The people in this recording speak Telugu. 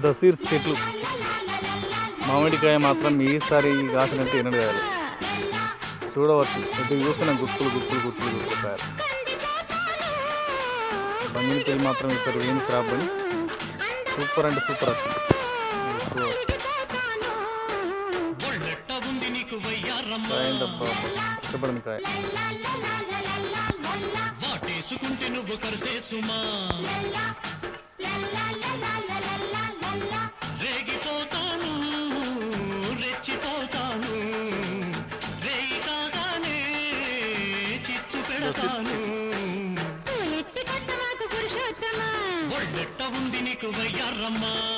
దసీర్ చెట్లు మామిడికాయ మాత్రం ఈసారి కాసినట్టు ఎన్నడు కాయాలి చూడవచ్చు. ఎటు చూసిన గుత్తులు గుత్తులు గుత్తులు గుత్తులు కాయాలి. బంగినపల్లి మాత్రం ఇక్కడ ఏం క్రాప్ అని సూపర్ అంటే సూపర్ వచ్చింది. కష్టపడింది కాయ. ఉంది నీకు వయ్యారమ్మా.